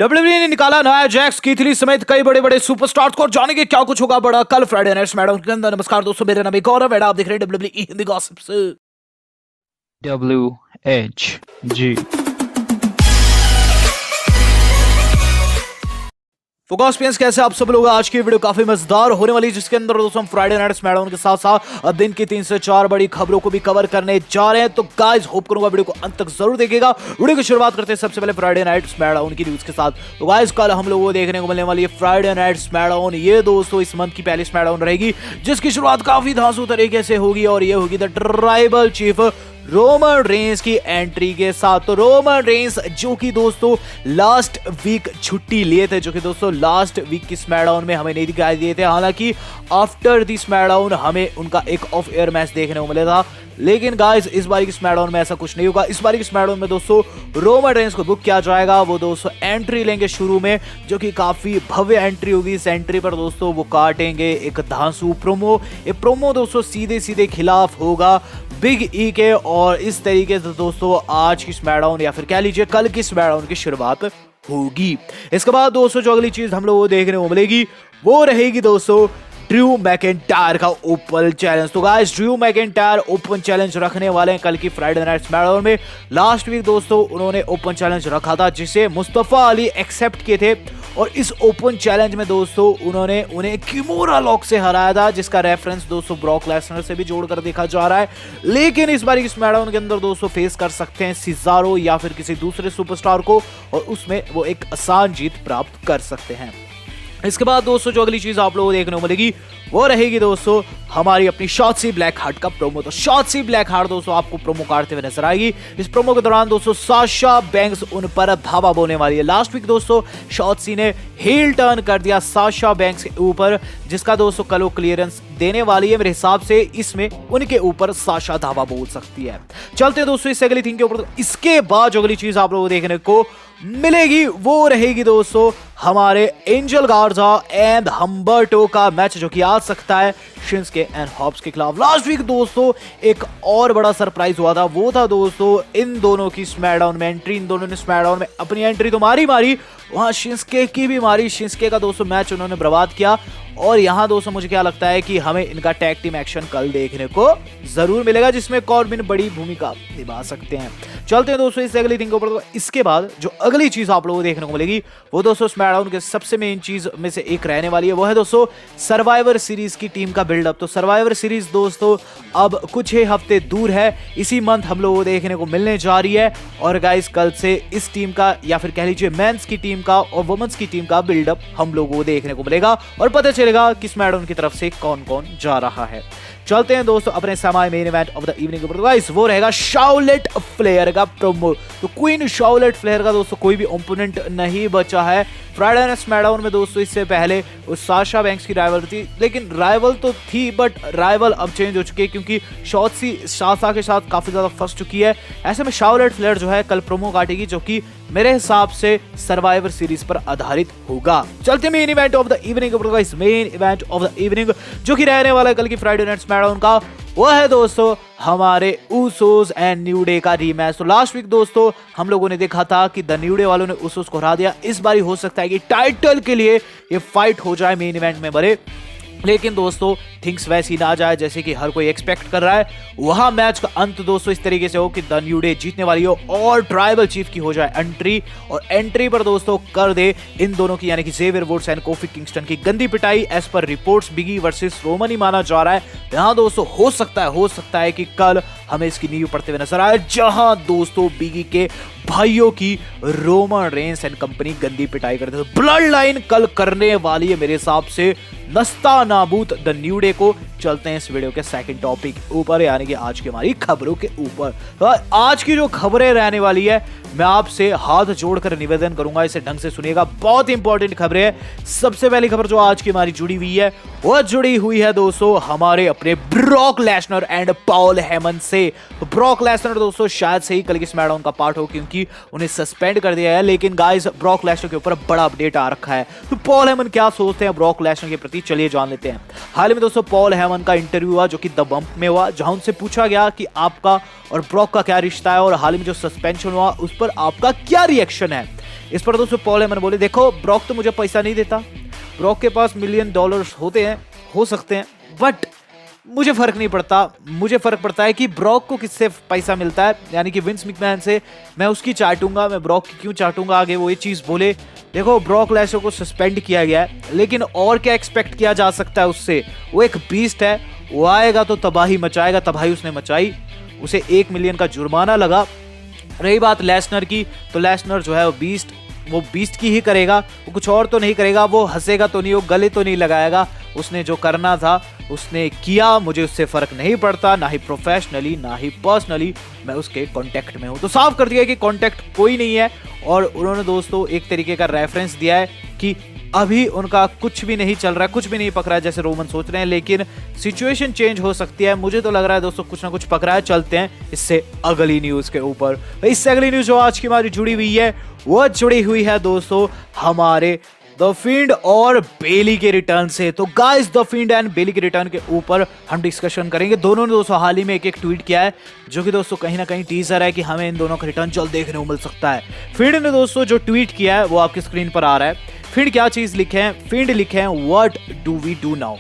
WWE ने निकाला नया जैक्स कीथली समेत कई बड़े बड़े सुपरस्टार्स को, और जानेंगे क्या कुछ होगा बड़ा कल फ्राइडे नाइट स्मैकडाउन के अंदर। नमस्कार दोस्तों, मेरा नाम है गौरव और आप देख रहे हैं डब्ल्यूडब्ल्यूई हिंदी गॉसिप्स। WHG। तो गॉसिपियंस कैसे आप सब लोग, आज की वीडियो काफी मजेदार होने वाली है, जिसके अंदर दोस्तों हम फ्राइडे नाइट स्मैकडाउन के साथ साथ दिन की 3 से 4 बड़ी खबरों को भी कवर करने जा रहे हैं। तो गाइस होप करूंगा वीडियो को अंत तक जरूर देखिएगा। वीडियो की शुरुआत करते हैं सबसे पहले फ्राइडे नाइट स्मैकडाउन की न्यूज के साथ। तो गाइस कल हम लोगों को देखने को मिलने वाली है फ्राइडे नाइट स्मैकडाउन। ये दोस्तों इस मंथ की पहली स्मैकडाउन रहेगी, जिसकी शुरुआत काफी धांसू तरीके से होगी, और ये होगी the tribal chief Roman Reigns की एंट्री के साथ। तो रोमन रेंस जो कि दोस्तों लास्ट वीक छुट्टी लिए थे, जो कि दोस्तों लास्ट वीक की स्मैकडाउन में हमें नहीं दिखाई दिए थे। हालांकि आफ्टर दी स्मैकडाउन हमें उनका एक ऑफ एयर मैच देखने को मिला था, लेकिन गाइस इस बार की स्मैकडाउन में ऐसा कुछ नहीं होगा। इस बार की स्मैकडाउन में दोस्तों रोमन रेंस को बुक किया जाएगा। वो दोस्तों एंट्री लेंगे शुरू में, जो कि काफी भव्य एंट्री होगी। इस एंट्री पर दोस्तों वो काटेंगे एक धांसू प्रोमो। ये प्रोमो दोस्तों सीधे सीधे खिलाफ होगा बिग ई के, और इस तरीके से दोस्तों आज की स्मैकडाउन या फिर कह लीजिए कल की स्मैकडाउन की शुरुआत होगी। इसके बाद दोस्तों जो अगली चीज हम लोगों को देखने को मिलेगी वो रहेगी दोस्तों ड्रू मैकिंटायर का ओपन चैलेंज। तो guys Drew McIntyre open challenge रखने वाले हैं कल की फ्राइडे नाइट स्मैकडाउन में। लास्ट वीक दोस्तों उन्होंने ओपन चैलेंज रखा था, जिसे मुस्तफा अली एक्सेप्ट किए थे, और इस ओपन चैलेंज में दोस्तों उन्होंने उन्हें किमोरा लॉक से हराया था, जिसका रेफरेंस दोस्तों ब्रॉक लेसनर से भी जोड़कर देखा जा रहा है। लेकिन इस बार की स्मैकडाउन के अंदर दोस्तों फेस कर सकते हैं सिजारो या फिर किसी दूसरे सुपरस्टार को, और उसमें वो एक आसान जीत प्राप्त कर सकते हैं। इसके बाद दोस्तों जो अगली चीज आप लोगों को देखने को मिलेगी वो रहेगी दोस्तों हमारी अपनी शॉटसी ब्लैक हार्ट का प्रोमो। तो शॉटसी ब्लैक हार्ट दोस्तों आपको प्रोमो काटते हुए नजर आएगी। इस प्रोमो के दौरान दोस्तों साशा बैंक्स उन पर धावा बोलने वाली है। लास्ट वीक दोस्तों शॉटसी ने हील टर्न कर दिया साशा बैंक्स के ऊपर, जिसका दोस्तों कल वो क्लियरेंस देने वाली है। मेरे हिसाब से इसमें उनके ऊपर साशा धावा बोल सकती है। चलते हैं दोस्तों इससे अगली थिंग के ऊपर। इसके बाद जो अगली चीज आप लोगों को देखने को मिलेगी वो रहेगी दोस्तों हमारे एंजल गार्जा एंड हम्बर्टो का मैच, जो कि आ सकता है शिंस्के एंड हॉब्स के खिलाफ। लास्ट वीक दोस्तों एक और बड़ा सरप्राइज हुआ था, वो था दोस्तों इन दोनों की स्मैकडाउन में एंट्री। इन दोनों ने स्मैकडाउन में अपनी एंट्री तो मारी वहां शिंस्के की भी मारी। शिंस्के का दोस्तों मैच उन्होंने बर्बाद किया, और यहां दोस्तों मुझे क्या लगता है कि हमें इनका टैग टीम एक्शन कल देखने को जरूर मिलेगा, जिसमें कॉर्बिन बड़ी भूमिका निभा सकते हैं। चलते हैं दोस्तों इससे अगली थिंग के ऊपर। इसके बाद जो अगली चीज आप लोगों को देखने को मिलेगी वो दोस्तों स्मैकडाउन के सबसे मेन चीज में से एक रहने वाली है, वो है दोस्तों सर्वाइवर सीरीज की टीम का बिल्डअप। तो सर्वाइवर सीरीज दोस्तों अब कुछ ही हफ्ते दूर है, इसी मंथ हम लोगों को देखने को मिलने जा रही है। और गाइस कल से इस टीम का या फिर कह लीजिए मेंस की टीम का और वुमेन्स की टीम का बिल्डअप हम लोगों को देखने को मिलेगा, और पता चलेगा कि स्मैकडाउन की तरफ से कौन कौन जा रहा है। चलते हैं दोस्तों अपने semi main event of the evening के ऊपर। गाइस वो रहेगा शार्लेट फ्लेयर का प्रोमो। तो क्वीन शार्लेट फ्लेयर का दोस्तों कोई भी ओपोनेंट नहीं बचा है फ्राइडे नाइट स्मैकडाउन में। दोस्तों इससे पहले उस साशा बैंक्स की राइवल थी, लेकिन राइवल तो थी बट राइवल अब चेंज हो चुकी है, क्योंकि शॉटसी साशा के साथ काफी ज्यादा फंस चुकी है। ऐसे में शार्लेट फ्लेयर जो है कल प्रोमो काटेगी, जो कि मेरे हिसाब से सर्वाइवर सीरीज पर आधारित होगा। चलते main event of the evening के ऊपर। इस main event of the evening जो कि रहने वाला है कल की फ्राइडे नाइट स्मैकडाउन का, वो है दोस्तों हमारे उसोस एंड न्यू डे का रीमैच। तो लास्ट वीक दोस्तों हम लोगों ने देखा था कि द न्यू डे वालों ने उसोस को हरा दिया। इस बार हो सकता है कि टाइटल के लिए ये फाइट हो जाए मेन इवेंट में भरे, लेकिन दोस्तों थिंग्स वैसी ना जाए जैसे कि हर कोई एक्सपेक्ट कर रहा है। वहां मैच का अंत दोस्तों इस तरीके से हो कि द न्यू डे जीतने वाली हो और ट्राइबल चीफ की हो जाए एंट्री, और एंट्री पर दोस्तों कर दे इन दोनों की यानी कि Xavier Woods and Kofi Kingston की गंदी पिटाई। As per reports Big E versus Roman ही माना जा रहा है। यहां दोस्तों हो सकता है कि कल हमें इसकी नींव पड़ते हुए नजर आए, जहां दोस्तों बिगी के भाइयों की रोमन रेंस एंड कंपनी गंदी पिटाई करते हैं। ब्लड लाइन कल करने वाली है मेरे हिसाब से नस्ता नाबूद द न्यू डे को। चलते हैं इस वीडियो के सेकंड टॉपिक ऊपर, यानी कि आज की हमारी खबरों के ऊपर। तो आज की जो खबरें रहने वाली है, मैं आपसे हाथ जोड़कर निवेदन करूंगा इसे ढंग से सुनिएगा, बहुत इंपॉर्टेंट खबरें हैं। सबसे पहली खबर जो आज की हमारी जुड़ी हुई है वो जुड़ी हुई है दोस्तों हमारे अपने Brock Lesnar and Paul Heyman से। तो ब्रॉक लेसनर दोस्तों शायद से ही कल की स्मैकडाउन का पार्ट हो, क्योंकि उन्हें सस्पेंड कर दिया है, लेकिन गाइस ब्रॉक लेसनर के ऊपर बड़ा अपडेट आ रखा है। तो पॉल हेमन क्या सोचते हैं ब्रॉक लेसनर के प्रति, चलिए जान लेते हैं। हाल ही में दोस्तों पॉल हेमन का इंटरव्यू हुआ, जो कि द बम्प में हुआ, जहां उनसे पूछा गया कि आपका और ब्रॉक का क्या रिश्ता है, और हाल ही में जो सस्पेंशन हुआ उस पर आपका क्या रिएक्शन है। इस पर दोस्तों पॉल हेमन बोले, देखो ब्रॉक तो मुझे पैसा नहीं देता, ब्रॉक के पास $1 मिलियन होते हैं, हो सकते हैं, बट मुझे फर्क नहीं पड़ता। मुझे फर्क पड़ता है कि ब्रॉक को किससे पैसा मिलता है, यानी कि विंस मैकमैन से। मैं उसकी चाटूंगा, मैं ब्रॉक की क्यों चाटूंगा। आगे वो ये चीज बोले, देखो ब्रॉक लेसनर को सस्पेंड किया गया है, लेकिन और क्या एक्सपेक्ट किया जा सकता है उससे। वो एक बीस्ट है, वो आएगा तो तबाही मचाएगा, तबाही उसने मचाई, उसे $1 मिलियन का जुर्माना लगा। रही बात लेसनर की, तो लेसनर जो है वो बीस्ट की ही करेगा, वो कुछ और तो नहीं करेगा। वो हंसेगा तो नहीं, वो गले तो नहीं लगाएगा। उसने जो करना था उसने किया, मुझे उससे फर्क नहीं पड़ता, ना ही प्रोफेशनली ना ही पर्सनली मैं उसके कांटेक्ट में हूं। तो साफ कर दिया कि कांटेक्ट कोई नहीं है। और उन्होंने दोस्तों एक तरीके का रेफरेंस दिया है कि अभी उनका कुछ भी नहीं चल रहा है, कुछ भी नहीं पक रहा है जैसे रोमन सोच रहे हैं, लेकिन सिचुएशन चेंज हो सकती है। मुझे तो लग रहा है दोस्तों कुछ ना कुछ पक रहा है। चलते हैं इससे अगली न्यूज के ऊपर। इससे अगली न्यूज जो आज की हमारी जुड़ी हुई है, वो जुड़ी हुई है दोस्तों हमारे द फील्ड और बेली के रिटर्न से। तो गाइस द फील्ड एंड बेली के रिटर्न के ऊपर हम डिस्कशन करेंगे। दोनों ने दोस्तों हाल ही में एक ट्वीट किया है, जो कि दोस्तों कहीं ना कहीं टीजर है कि हमें इन दोनों का रिटर्न जल्द देखने को मिल सकता है। फील्ड ने दोस्तों जो ट्वीट किया है वो आपकी स्क्रीन पर आ रहा है। फील्ड क्या चीज लिखे हैं, फील्ड लिखे हैं, what do we do now,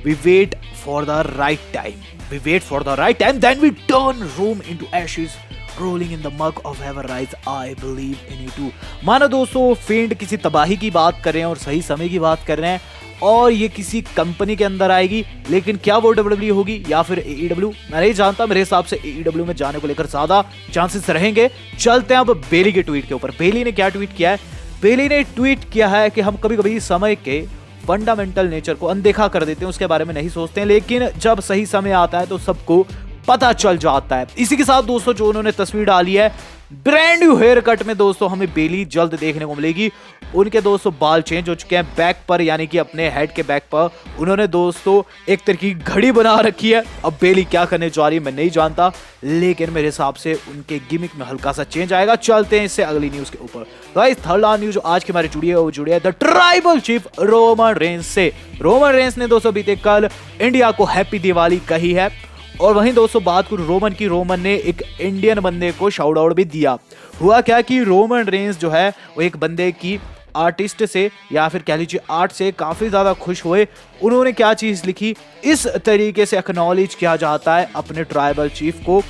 we wait for the right time, we wait for the right time, then we turn Rome into ashes, rolling in the mug of ever rise, I believe in you too। मानो दोस्तों field किसी तबाही की बात कर रहे हैं और सही समय की बात कर रहे हैं, और ये किसी कंपनी के अंदर आएगी। लेकिन क्या वो WWE होगी या फिर AEW, मैं नहीं जानता। मेरे हिसाब से AEW में जाने को लेकर ज्यादा चांसेस रहेंगे। चलते हैं अब बेली के ट्वीट के ऊपर। बेली ने क्या ट्वीट किया है, बेली ने ट्वीट किया है कि हम कभी कभी समय के फंडामेंटल नेचर को अनदेखा कर देते हैं, उसके बारे में नहीं सोचते हैं, लेकिन जब सही समय आता है तो सबको पता चल जाता है। इसी के साथ दोस्तों जो उन्होंने तस्वीर डाली है ब्रांड न्यू हेयर कट में, दोस्तों हमें बेली जल्द देखने को मिलेगी। उनके दोस्तों बाल चेंज हो चुके हैं बैक पर, यानी कि अपने हेड के बैक पर उन्होंने दोस्तों एक तरह की घड़ी बना रखी है। अब बेली क्या करने जा रही है मैं नहीं जानता, लेकिन मेरे हिसाब से उनके गिमिक में हल्का सा चेंज आएगा। चलते हैं इससे अगली न्यूज के ऊपर। गाइस थर्ड न्यूज जो आज की हमारी जुड़ी है वो जुड़ी है the tribal chief Roman Reigns से। रोमन रेंस ने दोस्तों बीते कल इंडिया को हैप्पी दिवाली कही है। और वहीं दोस्तों बात करूं रोमन की, रोमन ने एक इंडियन बंदे को शाउट आउट भी दिया। हुआ क्या कि रोमन रेंस जो है वो एक बंदे की आर्टिस्ट से या फिर कह लीजिए आर्ट से काफी ज्यादा खुश हुए। उन्होंने क्या चीज लिखी, इस तरीके से एक्नॉलेज किया जाता है अपने ट्राइबल चीफ को,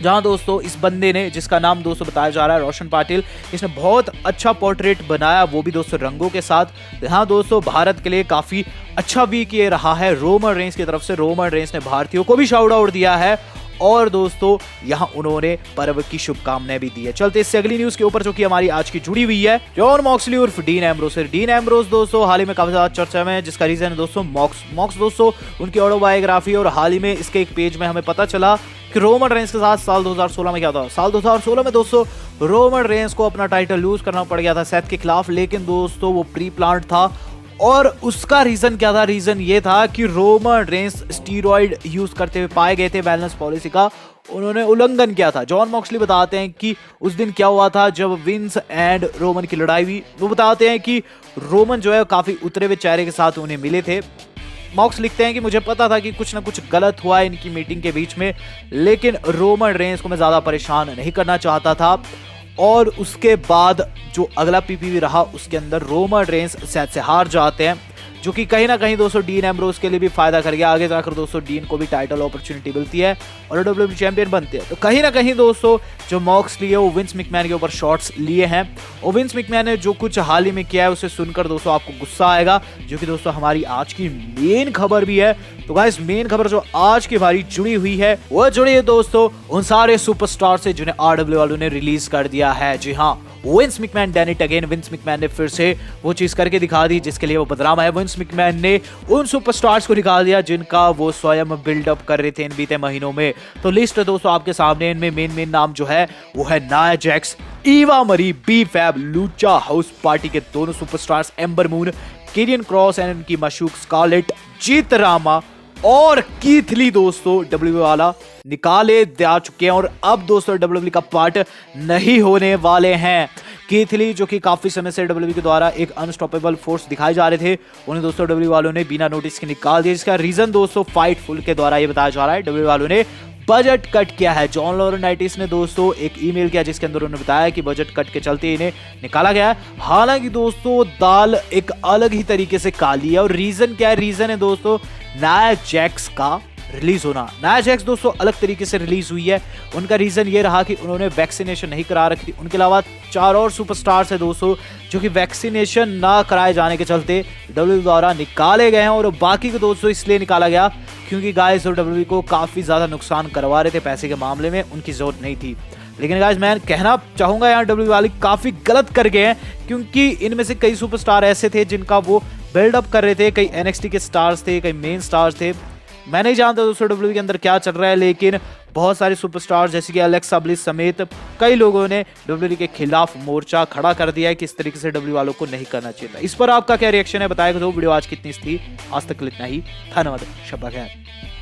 जहां दोस्तों इस बंदे ने, जिसका नाम दोस्तों बताया जा रहा है रोशन पाटिल, इसने बहुत अच्छा पोर्ट्रेट बनाया, वो भी दोस्तों रंगों के साथ। यहाँ दोस्तों भारत के लिए काफी अच्छा वीक ये रहा है रोमन रेंस की तरफ से। रोमन रेंस ने भारतीयों को भी शाउट आउट दिया है और दोस्तों यहाँ उन्होंने पर्व की शुभकामनाएं भी दी है। चलते इससे अगली न्यूज के ऊपर जो कि हमारी आज की जुड़ी हुई है जॉन मॉक्सली उर्फ डीन एम्ब्रोस। डीन एम्ब्रोस दोस्तों हाल ही में काफी ज्यादा चर्चा में है, जिसका रीजन है दोस्तों मॉक्स दोस्तों उनकी ऑटोबायोग्राफी। और हाल ही में इसके एक पेज में हमें पता चला कि रोमन रेंस के साथ साल 2016 में क्या था। साल 2016 में दोस्तों रोमन रेंस को अपना टाइटल लूज करना पड़ गया था सेथ के खिलाफ, लेकिन दोस्तों वो प्री प्लान्ड था। और उसका रीजन क्या था, रीजन ये था कि रोमन रेंस स्टीरॉइड यूज करते हुए पाए गए थे, वेलनेस पॉलिसी का उन्होंने उल्लंघन किया था। जॉन मॉक्सली बताते हैं कि उस दिन क्या हुआ था जब विंस एंड रोमन की लड़ाई हुई। वो बताते हैं कि रोमन जो है काफी उतरे हुए चेहरे के साथ उन्हें मिले थे। मॉक्स लिखते हैं कि मुझे पता था कि कुछ ना कुछ गलत हुआ है इनकी मीटिंग के बीच में, लेकिन रोमन रेंस को मैं ज्यादा परेशान नहीं करना चाहता था। और उसके बाद जो अगला पीपीवी रहा उसके अंदर रोमन रेंस से हार जाते हैं, जो कि कहीं ना कहीं दोस्तों डीन एम्ब्रोस के लिए भी फायदा कर गया। आगे जाकर दोस्तों डीन को भी टाइटल अपॉर्चुनिटी मिलती है और WWE चैंपियन बनते हैं। तो कहीं ना कहीं दोस्तों जो मॉक्स लिए वो विंस मैकमैन के ऊपर शॉट्स लिए हैं, और विंस मैकमैन ने जो कुछ हाल ही में किया है उसे सुनकर दोस्तों आपको गुस्सा आएगा, जो कि दोस्तों हमारी आज की मेन खबर भी है। तो गाइस मेन खबर जो आज की हमारी जुड़ी हुई है वो जुड़ी है दोस्तों उन सारे सुपरस्टार से जिन्हें RW वालों ने रिलीज कर दिया है। जी हाँ, Vince McMahon Dan it again. Vince McMahon ने फिर से वो चीज करके दिखा दी जिसके लिए वो बदनाम है। विंस मैकमैन ने उन सुपरस्टार्स को निकाल दिया जिनका वो स्वयं बिल्डअप कर रहे थे इन बीते महीनों में। तो लिस्ट दोस्तों आपके सामने, इनमें मेन नाम जो है वो है नाया Jax, Eva Marie, B Fab, Lucha House Party के दोनों superstars Ember Moon, Karrion Kross and इनकी मशूक स्कारलेट, जीत रामा और कीथ ली दोस्तों WWE वाला निकाले जा चुके हैं और अब दोस्तों WWE का पार्ट नहीं होने वाले हैं। कीथ ली जो कि काफी समय से WWE के द्वारा एक अनस्टॉपेबल फोर्स दिखाए जा रहे थे, उन्हें दोस्तों WWE वालों ने बिना नोटिस के निकाल दिया, जिसका रीजन दोस्तों फाइटफुल के द्वारा ये बताया जा रहा है। WWE वालों ने बजट कट किया है। जॉन लॉरेंटाइटिस ने दोस्तों एक ईमेल किया जिसके अंदर उन्होंने बताया कि बजट कट के चलते इन्हें निकाला गया है। हालांकि दोस्तों दाल एक अलग ही तरीके से काली है, और रीजन क्या है? रीजन है दोस्तों नया जैक्स का रिलीज होना। नया जैक्स दोस्तों अलग तरीके से रिलीज हुई है। उनका रीजन ये रहा कि उन्होंने वैक्सीनेशन नहीं करा रखी थी। उनके अलावा 4 और सुपरस्टार्स है दोस्तों जो कि वैक्सीनेशन ना कराए जाने के चलते डब्ल्यूडब्ल्यूई द्वारा निकाले गए हैं, और बाकी को दोस्तों इसलिए निकाला गया क्योंकि गाइस और डब्ल्यूडब्ल्यूई को काफी ज्यादा नुकसान करवा रहे थे पैसे के मामले में, उनकी जरूरत नहीं थी। लेकिन गाइस मैं कहना चाहूंगा यहाँ डब्ल्यूडब्ल्यूई वाले काफी गलत कर गए हैं, क्योंकि इनमें से कई सुपरस्टार ऐसे थे जिनका वो बिल्डअप कर रहे थे। कई एनएक्सटी के स्टार्स थे, कई मेन स्टार्स थे। मैं नहीं जानता दोस्तों डब्ल्यूडब्ल्यूई के अंदर क्या चल रहा है, लेकिन बहुत सारे सुपरस्टार जैसे कि एलेक्सा ब्लिस समेत कई लोगों ने डब्ल्यूडब्ल्यूई के खिलाफ मोर्चा खड़ा कर दिया है कि इस तरीके से डब्ल्यूडब्ल्यूई वालों को नहीं करना चाहिए था। इस पर आपका क्या रिएक्शन है बताएगा। तो वीडियो आज कितनी थी, आज तक इतना ही। धन्यवाद, शब्बा खैर।